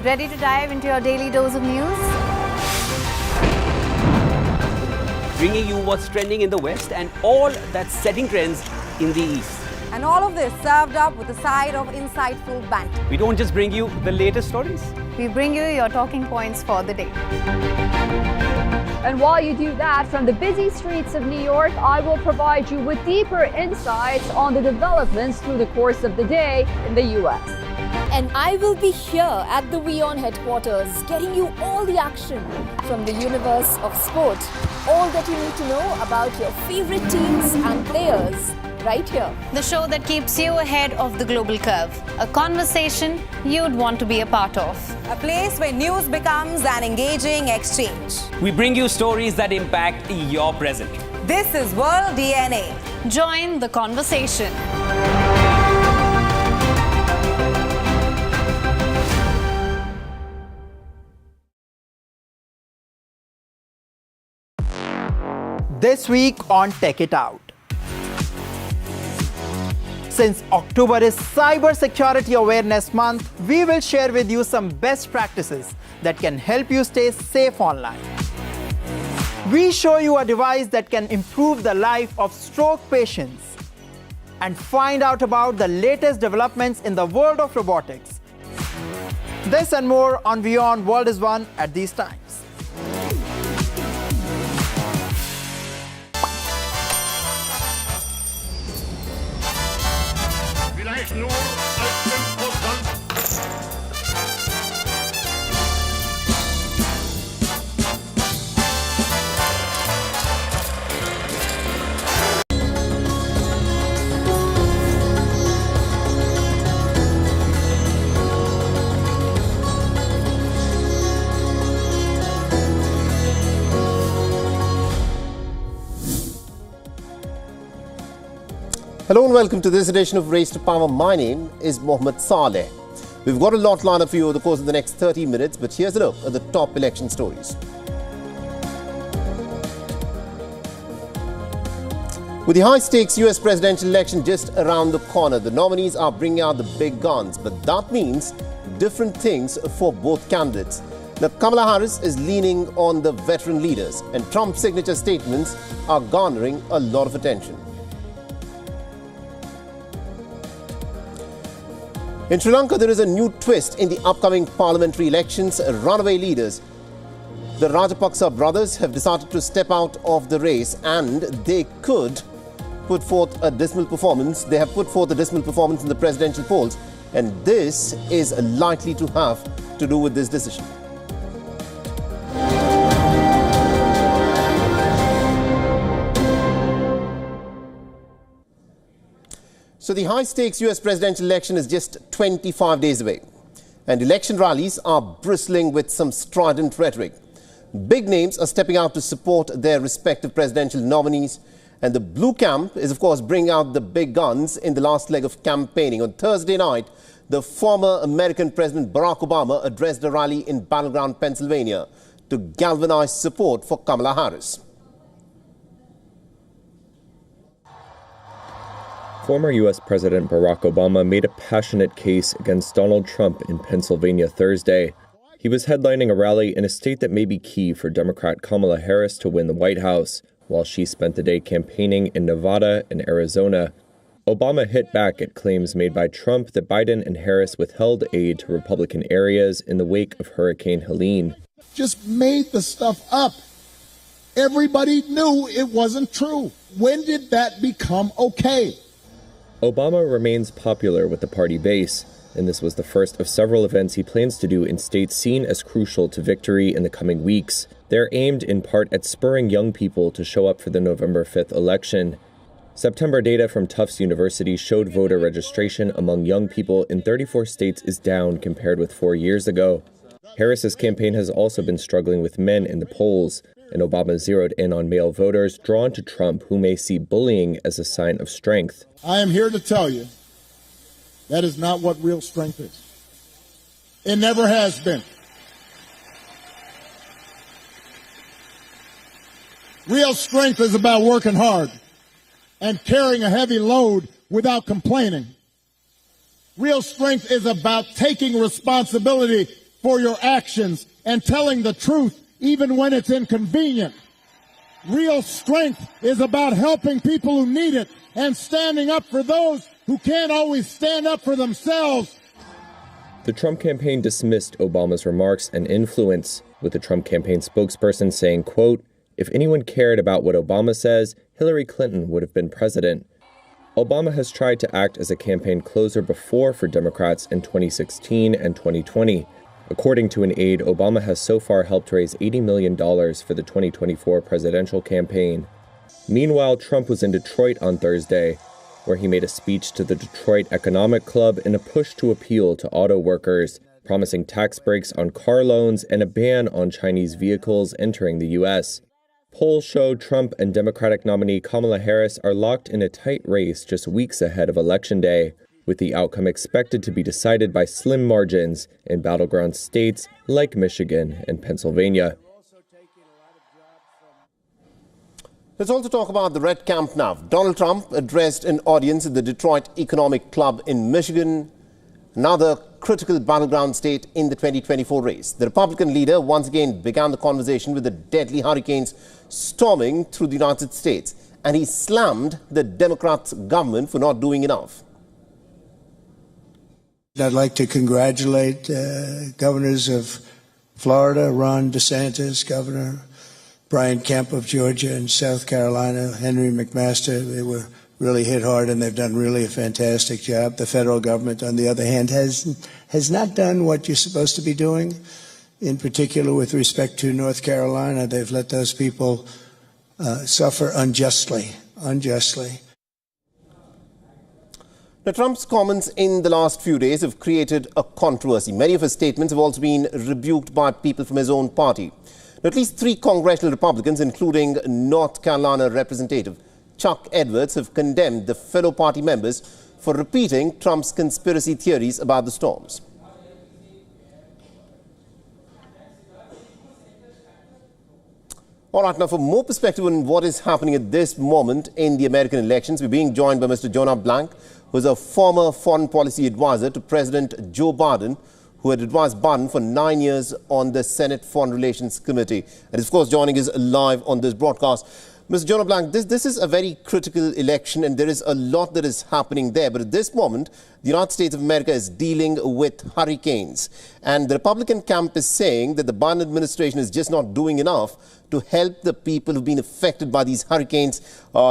Ready to dive into your daily dose of news? Bringing you what's trending in the West and all that's setting trends in the East. And all of this served up with a side of insightful banter. We don't just bring you the latest stories. We bring you your talking points for the day. And while you do that, from the busy streets of New York, I will provide you with deeper insights on the developments through the course of the day in the U.S. And I will be here at the WION headquarters, getting you all the action from the universe of sport. All that you need to know about your favorite teams and players, right here. The show that keeps you ahead of the global curve. A conversation you'd want to be a part of. A place where news becomes an engaging exchange. We bring you stories that impact your present. This is World DNA. Join the conversation. This week on Tech It Out. Since October is Cyber Security Awareness Month, we will share with you some best practices that can help you stay safe online. We show you a device that can improve the life of stroke patients and find out about the latest developments in the world of robotics. This and more on WION World is One at these times. Hello and welcome to this edition of Race to Power. My name is Mohammed Saleh. We've got a lot lined up for you over the course of the next 30 minutes, but here's a look at the top election stories. With the high-stakes US presidential election just around the corner, the nominees are bringing out the big guns, but that means different things for both candidates. Now, Kamala Harris is leaning on the veteran leaders, and Trump's signature statements are garnering a lot of attention. In Sri Lanka, there is a new twist in the upcoming parliamentary elections. Runaway leaders, the Rajapaksa brothers, have decided to step out of the race, and they could put forth a dismal performance. They have put forth a dismal performance in the presidential polls, and this is likely to have to do with this decision. So the high-stakes US presidential election is just 25 days away, and election rallies are bristling with some strident rhetoric. Big names are stepping out to support their respective presidential nominees, and the blue camp is, of course, bringing out the big guns in the last leg of campaigning. On Thursday night, the former American President Barack Obama addressed a rally in battleground Pennsylvania to galvanize support for Kamala Harris. Former U.S. President Barack Obama made a passionate case against Donald Trump in Pennsylvania Thursday. He was headlining a rally in a state that may be key for Democrat Kamala Harris to win the White House, while she spent the day campaigning in Nevada and Arizona. Obama hit back at claims made by Trump that Biden and Harris withheld aid to Republican areas in the wake of Hurricane Helene. Just made the stuff up. Everybody knew it wasn't true. When did that become okay? Obama remains popular with the party base, and this was the first of several events he plans to do in states seen as crucial to victory in the coming weeks. They're aimed in part at spurring young people to show up for the November 5th election. September data from Tufts University showed voter registration among young people in 34 states is down compared with 4 years ago. Harris's campaign has also been struggling with men in the polls, and Obama zeroed in on male voters drawn to Trump who may see bullying as a sign of strength. I am here to tell you that is not what real strength is. It never has been. Real strength is about working hard and carrying a heavy load without complaining. Real strength is about taking responsibility for your actions and telling the truth even when it's inconvenient. Real strength is about helping people who need it and standing up for those who can't always stand up for themselves. The Trump campaign dismissed Obama's remarks and influence, with the Trump campaign spokesperson saying, quote, "If anyone cared about what Obama says, Hillary Clinton would have been president." Obama has tried to act as a campaign closer before for Democrats in 2016 and 2020. According to an aide, Obama has so far helped raise $80 million for the 2024 presidential campaign. Meanwhile, Trump was in Detroit on Thursday, where he made a speech to the Detroit Economic Club in a push to appeal to auto workers, promising tax breaks on car loans and a ban on Chinese vehicles entering the U.S. Polls show Trump and Democratic nominee Kamala Harris are locked in a tight race just weeks ahead of Election Day, with the outcome expected to be decided by slim margins in battleground states like Michigan and Pennsylvania. Let's also talk about the Red Camp now. Donald Trump addressed an audience at the Detroit Economic Club in Michigan, another critical battleground state in the 2024 race. The Republican leader once again began the conversation with the deadly hurricanes storming through the United States, and he slammed the Democrats' government for not doing enough. I'd like to congratulate governors of Florida, Ron DeSantis, Governor Brian Kemp of Georgia and South Carolina, Henry McMaster. They were really hit hard, and they've done really a fantastic job. The federal government, on the other hand, has not done what you're supposed to be doing. In particular, with respect to North Carolina, they've let those people suffer unjustly. Now, Trump's comments in the last few days have created a controversy. Many of his statements have also been rebuked by people from his own party. Now, at least 3 congressional Republicans, including North Carolina Representative Chuck Edwards, have condemned the fellow party members for repeating Trump's conspiracy theories about the storms. All right, now for more perspective on what is happening at this moment in the American elections, we're being joined by Mr. Jonah Blanc, who is a former foreign policy advisor to President Joe Biden, who had advised Biden for 9 years on the Senate Foreign Relations Committee. And of course, joining us live on this broadcast. Mr. Jonah Blanc, this is a very critical election, and there is a lot that is happening there. But at this moment, the United States of America is dealing with hurricanes. And the Republican camp is saying that the Biden administration is just not doing enough to help the people who've been affected by these hurricanes.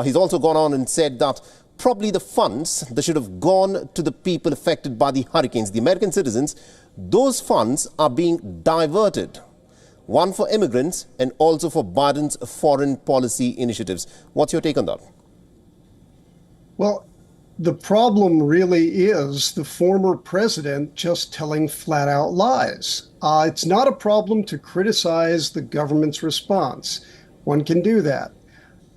He's also gone on and said that probably the funds that should have gone to the people affected by the hurricanes, the American citizens, those funds are being diverted. One for immigrants and also for Biden's foreign policy initiatives. What's your take on that? Well, the problem really is the former president just telling flat out lies. It's not a problem to criticize the government's response. One can do that.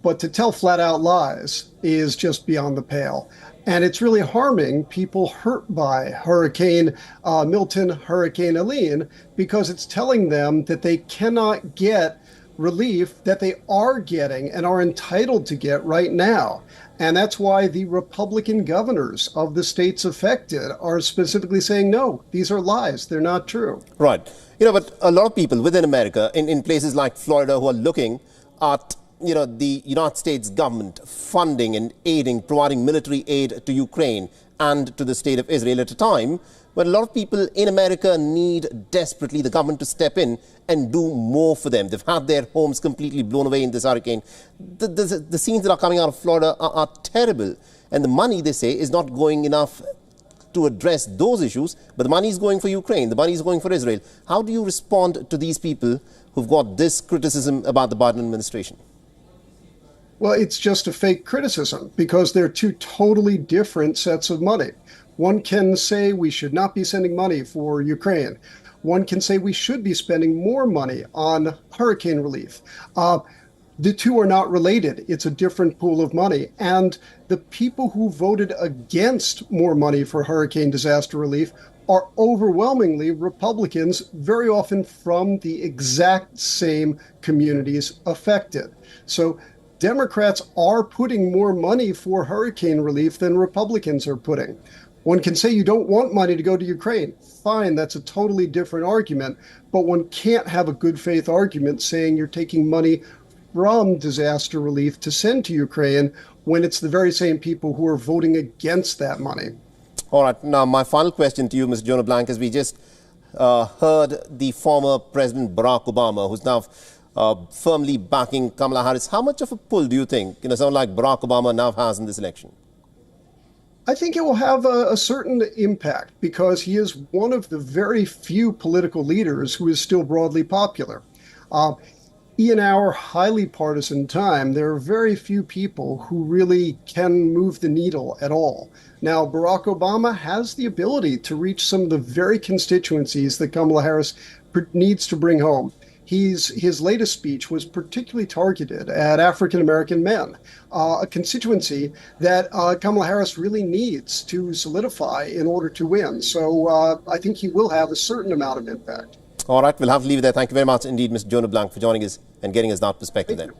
But to tell flat out lies is just beyond the pale. And it's really harming people hurt by Hurricane Milton, Hurricane Helene, because it's telling them that they cannot get relief that they are getting and are entitled to get right now. And that's why the Republican governors of the states affected are specifically saying, no, these are lies. They're not true. Right. But a lot of people within America, in places like Florida, who are looking at the United States government funding and aiding, providing military aid to Ukraine and to the state of Israel at a time when a lot of people in America need desperately the government to step in and do more for them. They've had their homes completely blown away in this hurricane. The scenes that are coming out of Florida are terrible. And the money, they say, is not going enough to address those issues, but the money is going for Ukraine, the money is going for Israel. How do you respond to these people who've got this criticism about the Biden administration? Well, it's just a fake criticism because they're two totally different sets of money. One can say we should not be sending money for Ukraine. One can say we should be spending more money on hurricane relief. The two are not related. It's a different pool of money. And the people who voted against more money for hurricane disaster relief are overwhelmingly Republicans, very often from the exact same communities affected. So Democrats are putting more money for hurricane relief than Republicans are putting. One can say you don't want money to go to Ukraine. Fine, that's a totally different argument, but one can't have a good faith argument saying you're taking money from disaster relief to send to Ukraine when it's the very same people who are voting against that money. All right, now my final question to you, Mr. Jonah Blanc, is we just heard the former President Barack Obama, who's now firmly backing Kamala Harris. How much of a pull do you think, someone like Barack Obama now has in this election? I think it will have a certain impact because he is one of the very few political leaders who is still broadly popular. In our highly partisan time, there are very few people who really can move the needle at all. Now, Barack Obama has the ability to reach some of the very constituencies that Kamala Harris needs to bring home. His latest speech was particularly targeted at African-American men, a constituency that Kamala Harris really needs to solidify in order to win. So I think he will have a certain amount of impact. All right, we'll have to leave it there. Thank you very much indeed, Mr. Jonah Blanc, for joining us and getting us that perspective there.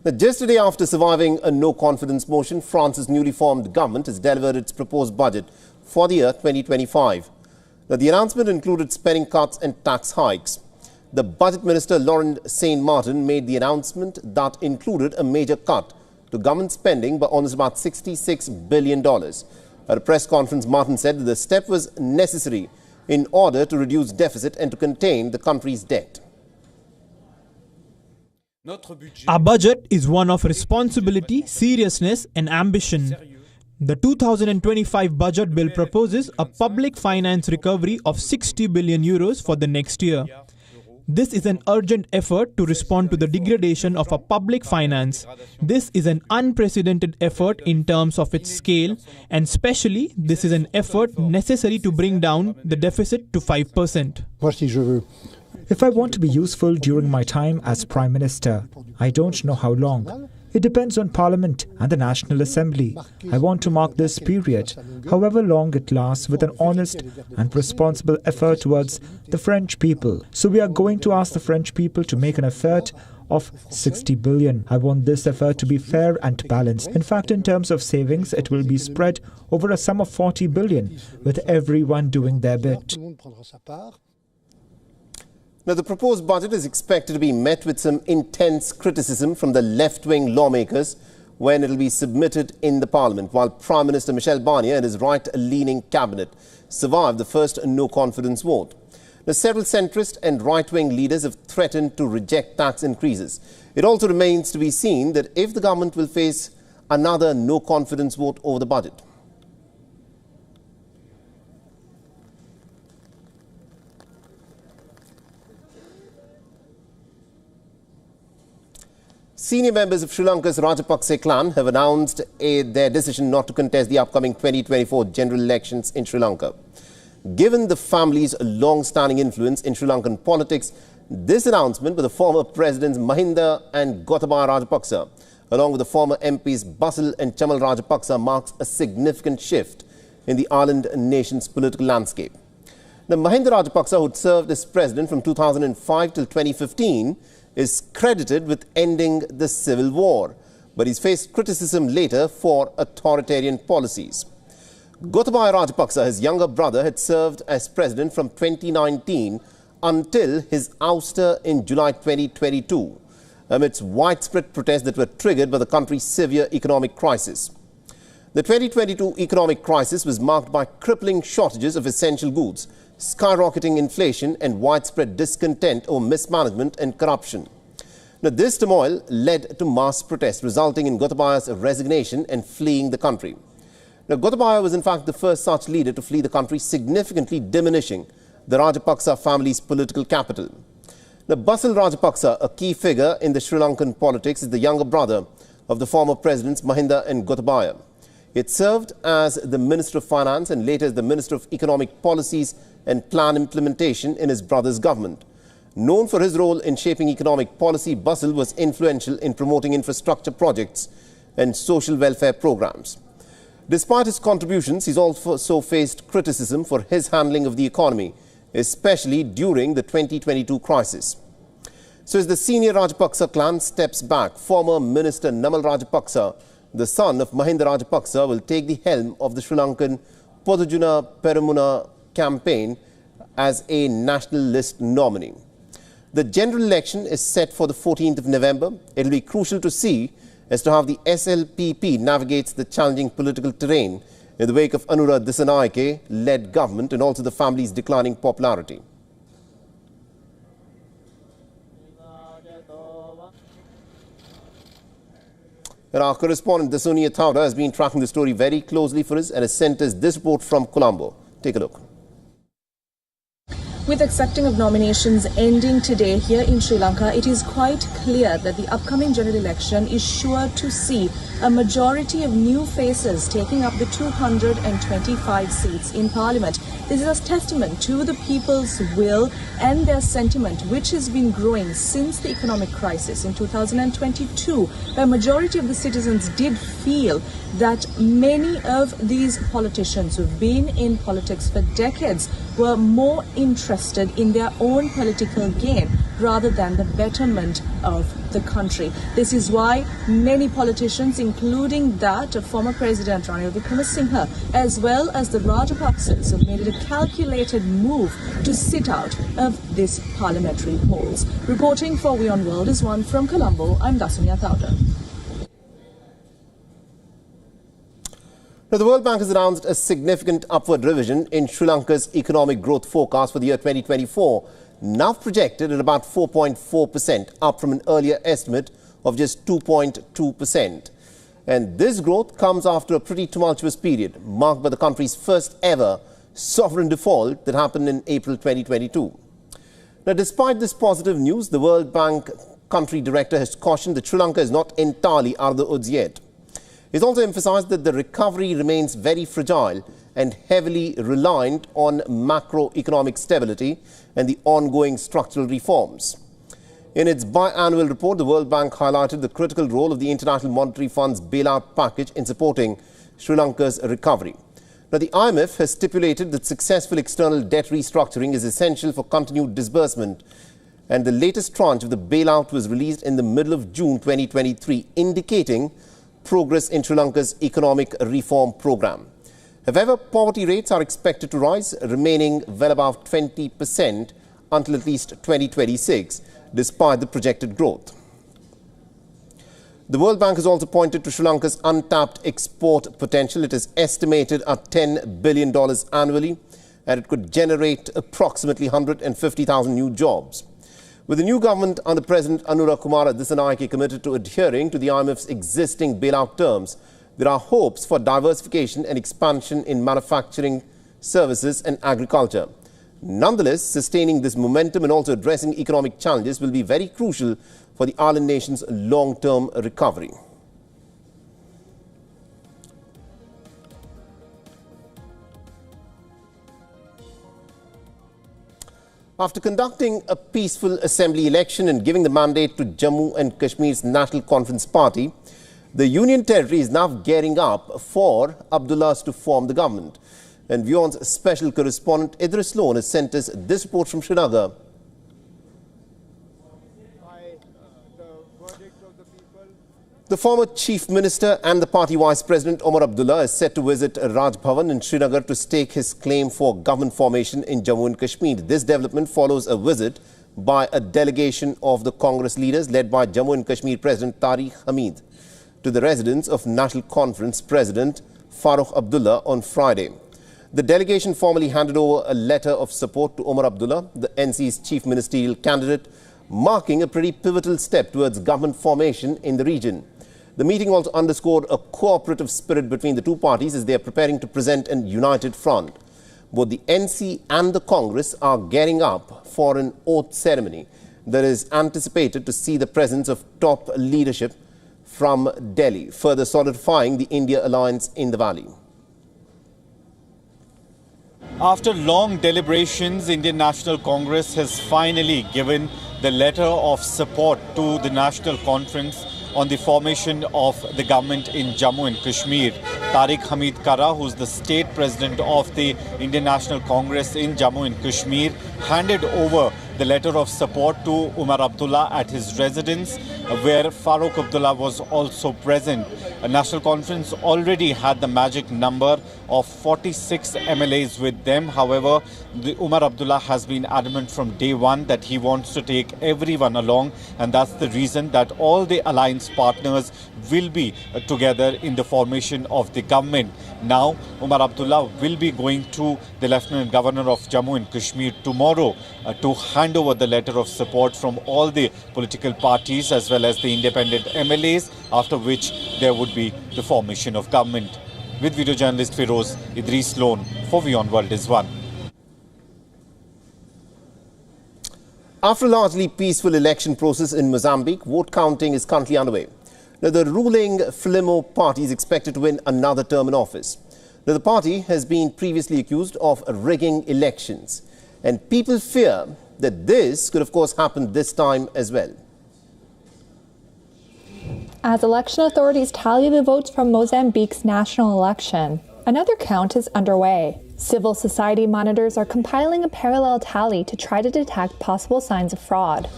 Now, just a day after surviving a no-confidence motion, France's newly formed government has delivered its proposed budget for the year 2025. Now, the announcement included spending cuts and tax hikes. The Budget Minister, Laurent Saint-Martin, made the announcement that included a major cut to government spending by almost about $66 billion. At a press conference, Martin said that the step was necessary in order to reduce deficit and to contain the country's debt. Our budget is one of responsibility, seriousness and ambition. The 2025 budget bill proposes a public finance recovery of 60 billion euros for the next year. This is an urgent effort to respond to the degradation of our public finance. This is an unprecedented effort in terms of its scale, and especially this is an effort necessary to bring down the deficit to 5%. If I want to be useful during my time as Prime Minister, I don't know how long. It depends on Parliament and the National Assembly. I want to mark this period, however long it lasts, with an honest and responsible effort towards the French people. So we are going to ask the French people to make an effort of 60 billion. I want this effort to be fair and balanced. In fact, in terms of savings, it will be spread over a sum of 40 billion, with everyone doing their bit. Now, the proposed budget is expected to be met with some intense criticism from the left-wing lawmakers when it will be submitted in the Parliament, while Prime Minister Michel Barnier and his right-leaning cabinet survived the first no-confidence vote. Now, several centrist and right-wing leaders have threatened to reject tax increases. It also remains to be seen that if the government will face another no-confidence vote over the budget. Senior members of Sri Lanka's Rajapaksa clan have announced their decision not to contest the upcoming 2024 general elections in Sri Lanka. Given the family's long-standing influence in Sri Lankan politics, this announcement by the former presidents Mahinda and Gotabaya Rajapaksa, along with the former MPs Basil and Chamal Rajapaksa, marks a significant shift in the island nation's political landscape. Now, Mahinda Rajapaksa, who served as president from 2005 till 2015, is credited with ending the civil war, but he's faced criticism later for authoritarian policies. Gotabaya Rajapaksa, his younger brother, had served as president from 2019 until his ouster in July 2022, amidst widespread protests that were triggered by the country's severe economic crisis. The 2022 economic crisis was marked by crippling shortages of essential goods, skyrocketing inflation and widespread discontent over mismanagement and corruption. Now, this turmoil led to mass protests, resulting in Gotabaya's resignation and fleeing the country. Now, Gotabaya was in fact the first such leader to flee the country, significantly diminishing the Rajapaksa family's political capital. Now, Basil Rajapaksa, a key figure in the Sri Lankan politics, is the younger brother of the former presidents Mahinda and Gotabaya. He had served as the Minister of Finance and later as the Minister of Economic Policies and Plan Implementation in his brother's government. Known for his role in shaping economic policy, Basil was influential in promoting infrastructure projects and social welfare programs. Despite his contributions, he's also faced criticism for his handling of the economy especially during the 2022 crisis. So as the senior Rajapaksa clan steps back, former Minister Namal Rajapaksa, the son of Mahinda Rajapaksa, will take the helm of the Sri Lankan Podujuna Peramuna campaign as a national list nominee. The general election is set for the 14th of November. It will be crucial to see as to how the SLPP navigates the challenging political terrain in the wake of Anura Dissanayake-led government and also the family's declining popularity. And our correspondent Dasonia Thauda has been tracking the story very closely for us and has sent us this report from Colombo. Take a look. With accepting of nominations ending today here in Sri Lanka, it is quite clear that the upcoming general election is sure to see a majority of new faces taking up the 225 seats in Parliament. This is a testament to the people's will and their sentiment, which has been growing since the economic crisis in 2022, where a majority of the citizens did feel that many of these politicians who've been in politics for decades were more interested in their own political gain rather than the betterment of the country. This is why many politicians, including that of former President Ranil Wickremesinghe, as well as the Rajapaksas, have made it a calculated move to sit out of this parliamentary polls. Reporting for WION World is one from Colombo. I'm Dasonia Thauda. Now, the World Bank has announced a significant upward revision in Sri Lanka's economic growth forecast for the year 2024, now projected at about 4.4%, up from an earlier estimate of just 2.2%. And this growth comes after a pretty tumultuous period, marked by the country's first ever sovereign default that happened in April 2022. Now, despite this positive news, the World Bank country director has cautioned that Sri Lanka is not entirely out of the woods yet. He's also emphasized that the recovery remains very fragile and heavily reliant on macroeconomic stability and the ongoing structural reforms. In its biannual report, the World Bank highlighted the critical role of the International Monetary Fund's bailout package in supporting Sri Lanka's recovery. Now, the IMF has stipulated that successful external debt restructuring is essential for continued disbursement, and the latest tranche of the bailout was released in the middle of June 2023, indicating progress in Sri Lanka's economic reform program. However, poverty rates are expected to rise, remaining well above 20% until at least 2026, despite the projected growth. The World Bank has also pointed to Sri Lanka's untapped export potential. It is estimated at $10 billion annually, and it could generate approximately 150,000 new jobs. With the new government under President Anura Dissanayake committed to adhering to the IMF's existing bailout terms, there are hopes for diversification and expansion in manufacturing, services and agriculture. Nonetheless, sustaining this momentum and also addressing economic challenges will be very crucial for the island nation's long-term recovery. After conducting a peaceful assembly election and giving the mandate to Jammu and Kashmir's National Conference Party, the Union Territory is now gearing up for Abdullahs to form the government. And WION's special correspondent Idris Sloan has sent us this report from Srinagar. The former Chief Minister and the party Vice President Omar Abdullah is set to visit Raj Bhavan in Srinagar to stake his claim for government formation in Jammu and Kashmir. This development follows a visit by a delegation of the Congress leaders led by Jammu and Kashmir President Tariq Hamid to the residence of National Conference President Farooq Abdullah on Friday. The delegation formally handed over a letter of support to Omar Abdullah, the NC's chief ministerial candidate, marking a pretty pivotal step towards government formation in the region. The meeting also underscored a cooperative spirit between the two parties as they are preparing to present a united front. Both the NC and the Congress are gearing up for an oath ceremony that is anticipated to see the presence of top leadership from Delhi, further solidifying the India alliance in the valley. After long deliberations, Indian National Congress has finally given the letter of support to the National Conference on the formation of the government in Jammu and Kashmir. Tariq Hamid Kara, who's the state president of the Indian National Congress in Jammu and Kashmir, handed over the letter of support to Umar Abdullah at his residence, where Farooq Abdullah was also present. A national conference already had the magic number of 46 MLAs with them. However, Umar Abdullah has been adamant from day one that he wants to take everyone along, and that's the reason that all the alliance partners will be together in the formation of the government. Now, Umar Abdullah will be going to the Lieutenant Governor of Jammu and Kashmir tomorrow to hand over the letter of support from all the political parties as well as the independent MLAs, after which there would be the formation of government. With video journalist Firoz Idris Lone for WION World is One. After a largely peaceful election process in Mozambique, vote counting is currently underway. Now, the ruling Frelimo party is expected to win another term in office. Now, the party has been previously accused of rigging elections, and people fear that this could, of course, happen this time as well. As election authorities tally the votes from Mozambique's national election, another count is underway. Civil society monitors are compiling a parallel tally to try to detect possible signs of fraud.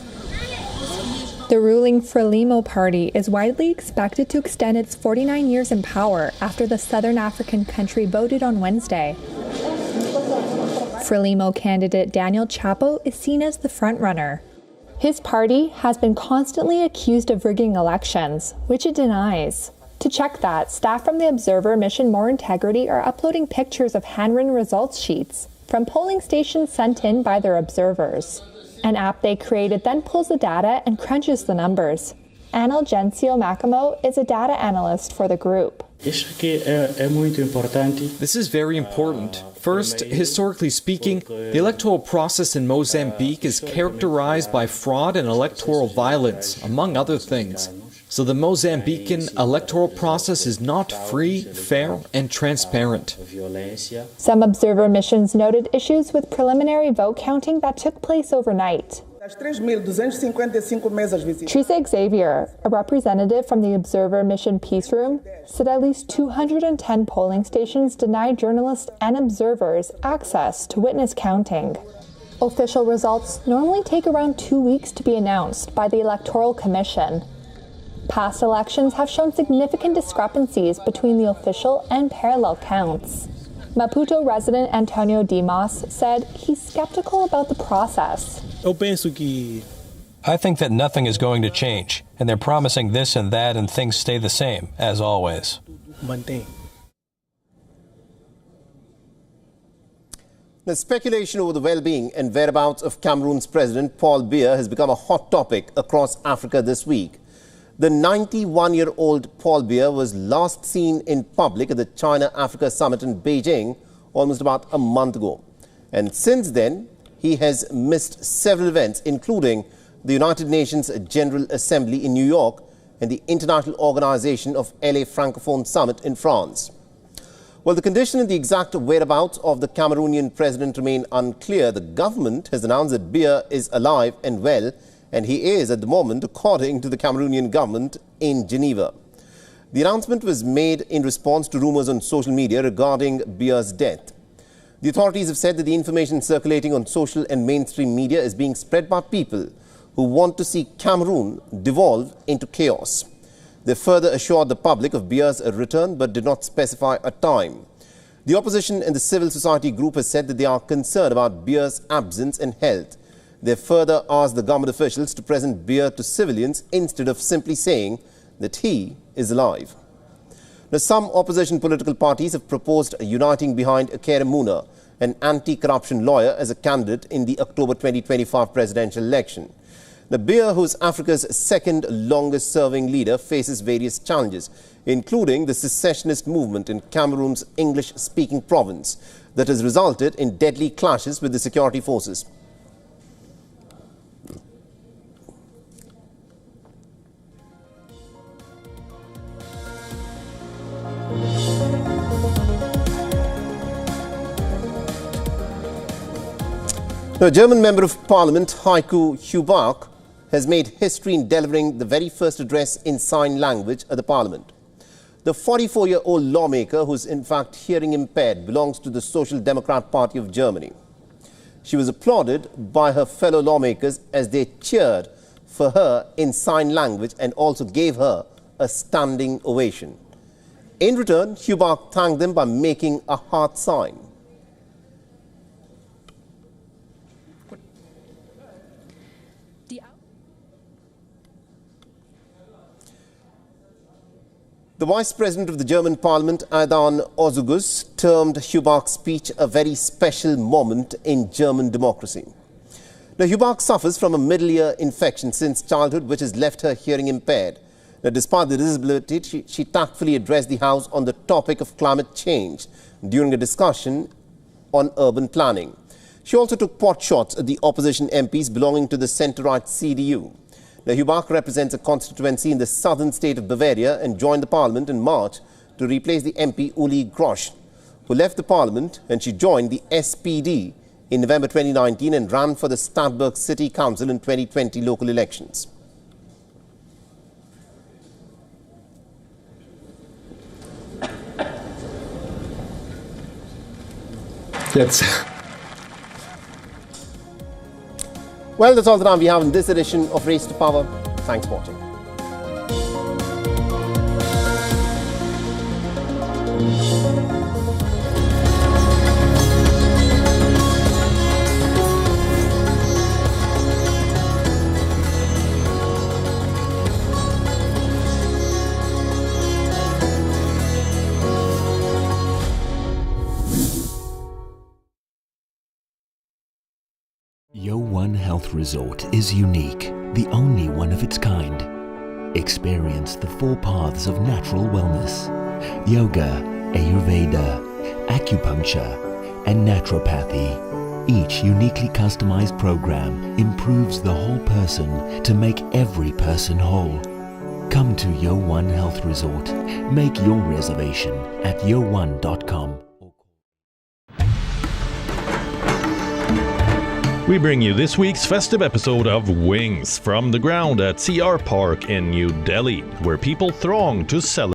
The ruling Frelimo party is widely expected to extend its 49 years in power after the Southern African country voted on Wednesday. Frelimo candidate Daniel Chapo is seen as the frontrunner. His party has been constantly accused of rigging elections, which it denies. To check that, staff from the Observer Mission More Integrity are uploading pictures of handwritten results sheets from polling stations sent in by their observers. An app they created then pulls the data and crunches the numbers. Analgencio Macamo is a data analyst for the group. This is very important. First, historically speaking, the electoral process in Mozambique is characterized by fraud and electoral violence, among other things. So the Mozambican electoral process is not free, fair, and transparent. Some observer missions noted issues with preliminary vote counting that took place overnight. Teresa Xavier, a representative from the Observer Mission Peace Room, said at least 210 polling stations denied journalists and observers access to witness counting. Official results normally take around 2 weeks to be announced by the Electoral Commission. Past elections have shown significant discrepancies between the official and parallel counts. Maputo resident Antonio Dimas said he's skeptical about the process. I think that nothing is going to change, and they're promising this and that, and things stay the same, as always. The speculation over the well-being and whereabouts of Cameroon's President Paul Biya has become a hot topic across Africa this week. The 91-year-old Paul Biya was last seen in public at the China-Africa Summit in Beijing almost about a month ago. And since then, he has missed several events, including the United Nations General Assembly in New York and the international organization of LA Francophone Summit in France. While the condition and the exact whereabouts of the Cameroonian president remain unclear, the government has announced that Biya is alive and well, and he is at the moment, according to the Cameroonian government, in Geneva. The announcement was made in response to rumors on social media regarding Biya's death. The authorities have said that the information circulating on social and mainstream media is being spread by people who want to see Cameroon devolve into chaos. They further assured the public of Biya's return but did not specify a time. The opposition and the civil society group has said that they are concerned about Biya's absence and health. They further asked the government officials to present Biya to civilians instead of simply saying that he is alive. Now, some opposition political parties have proposed uniting behind Kerem Muna, an anti-corruption lawyer, as a candidate in the October 2025 presidential election. Now, Biya, who is Africa's second longest-serving leader, faces various challenges, including the secessionist movement in Cameroon's English-speaking province that has resulted in deadly clashes with the security forces. A German member of parliament, Heiko Hubach, has made history in delivering the very first address in sign language at the Parliament. The 44-year-old lawmaker, who is in fact hearing impaired, belongs to the Social Democrat Party of Germany. She was applauded by her fellow lawmakers as they cheered for her in sign language and also gave her a standing ovation. In return, Hubach thanked them by making a heart sign. The Vice President of the German Parliament, Aidan Ozugus, termed Hubach's speech a very special moment in German democracy. Now, Hubach suffers from a middle ear infection since childhood, which has left her hearing impaired. Now, despite the disability, she tactfully addressed the House on the topic of climate change during a discussion on urban planning. She also took pot shots at the opposition MPs belonging to the centre-right CDU. Now, Hubach represents a constituency in the southern state of Bavaria and joined the parliament in March to replace the MP Uli Grosch, who left the parliament, and she joined the SPD in November 2019 and ran for the Stadtberg City Council in 2020 local elections. Well, that's all the time we have in this edition of Race to Power. Thanks for watching. WION Health Resort is unique, the only one of its kind. Experience the 4 paths of natural wellness: yoga, Ayurveda, acupuncture, and naturopathy. Each uniquely customized program improves the whole person to make every person whole. Come to WION Health Resort. Make your reservation at wion.com. We bring you this week's festive episode of Wings from the ground at CR Park in New Delhi, where people throng to celebrate